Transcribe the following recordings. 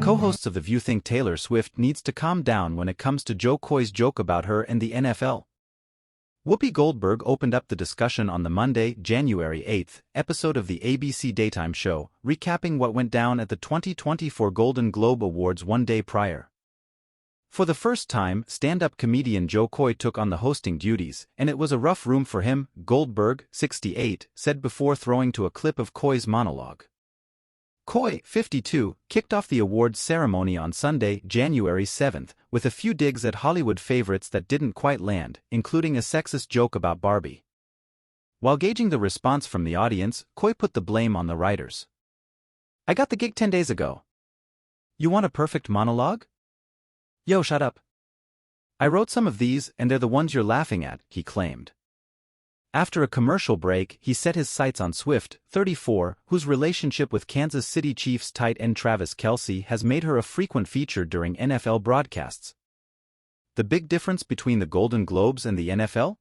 Co-hosts of The View think Taylor Swift needs to calm down when it comes to Jo Koy's joke about her and the NFL. Whoopi Goldberg opened up the discussion on the Monday, January 8th, episode of the ABC daytime show, recapping what went down at the 2024 Golden Globe Awards one day prior. For the first time, stand-up comedian Jo Koy took on the hosting duties, and it was a rough room for him, Goldberg, 68, said before throwing to a clip of Koy's monologue. Koy, 52, kicked off the awards ceremony on Sunday, January 7th, with a few digs at Hollywood favorites that didn't quite land, including a sexist joke about Barbie. While gauging the response from the audience, Koy put the blame on the writers. "I got the gig 10 days ago. You want a perfect monologue? Yo, shut up. I wrote some of these, and they're the ones you're laughing at," he claimed. After a commercial break, he set his sights on Swift, 34, whose relationship with Kansas City Chiefs tight end Travis Kelce has made her a frequent feature during NFL broadcasts. The big difference between the Golden Globes and the NFL?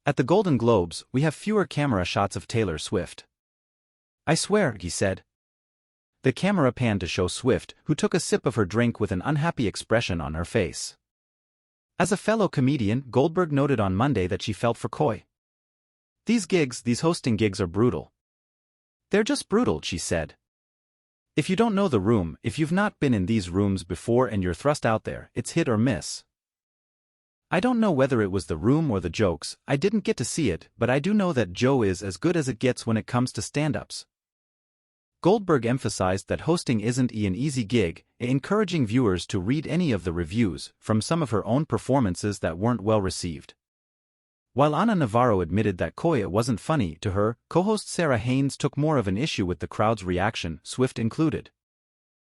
At the Golden Globes, we have fewer camera shots of Taylor Swift. "I swear," he said. The camera panned to show Swift, who took a sip of her drink with an unhappy expression on her face. As a fellow comedian, Goldberg noted on Monday that she felt for Koy. These hosting gigs are brutal. They're just brutal," she said. "If you don't know the room, if you've not been in these rooms before and you're thrust out there, it's hit or miss. I don't know whether it was the room or the jokes, I didn't get to see it, but I do know that Jo is as good as it gets when it comes to stand-ups." Goldberg emphasized that hosting isn't an easy gig, encouraging viewers to read any of the reviews from some of her own performances that weren't well received. While Ana Navarro admitted that Koy wasn't funny to her, co-host Sarah Haynes took more of an issue with the crowd's reaction, Swift included.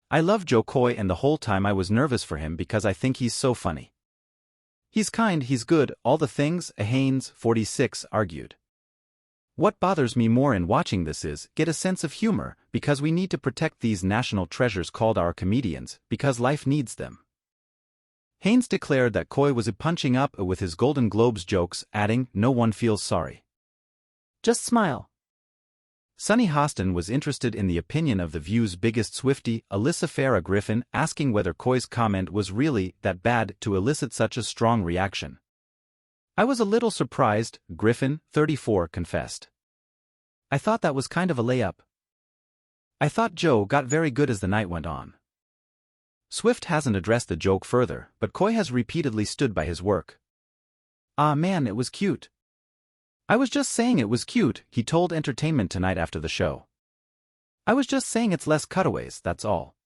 "I love Jo Koy, and the whole time I was nervous for him because I think he's so funny. He's kind, he's good, all the things," Haynes, 46, argued. "What bothers me more in watching this is, get a sense of humor, because we need to protect these national treasures called our comedians, because life needs them." Haynes declared that Koy was punching up with his Golden Globes jokes, adding, "No one feels sorry. Just smile." Sunny Hostin was interested in the opinion of The View's biggest Swiftie, Alyssa Farah Griffin, asking whether Koy's comment was really that bad to elicit such a strong reaction. "I was a little surprised," Griffin, 34, confessed. "I thought that was kind of a layup. I thought Jo got very good as the night went on." Swift hasn't addressed the joke further, but Koy has repeatedly stood by his work. "Ah man, it was cute. I was just saying it was cute," he told Entertainment Tonight after the show. "I was just saying it's less cutaways, that's all."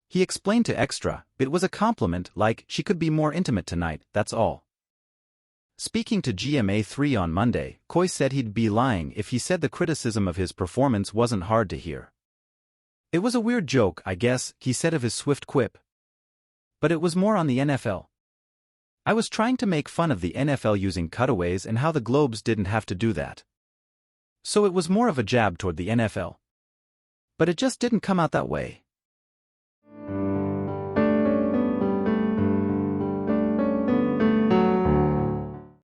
He explained to Extra, "It was a compliment, like, she could be more intimate tonight, that's all." Speaking to GMA3 on Monday, Koy said he'd be lying if he said the criticism of his performance wasn't hard to hear. "It was a weird joke, I guess," he said of his Swift quip. "But it was more on the NFL. I was trying to make fun of the NFL using cutaways and how the Globes didn't have to do that. So it was more of a jab toward the NFL. But it just didn't come out that way."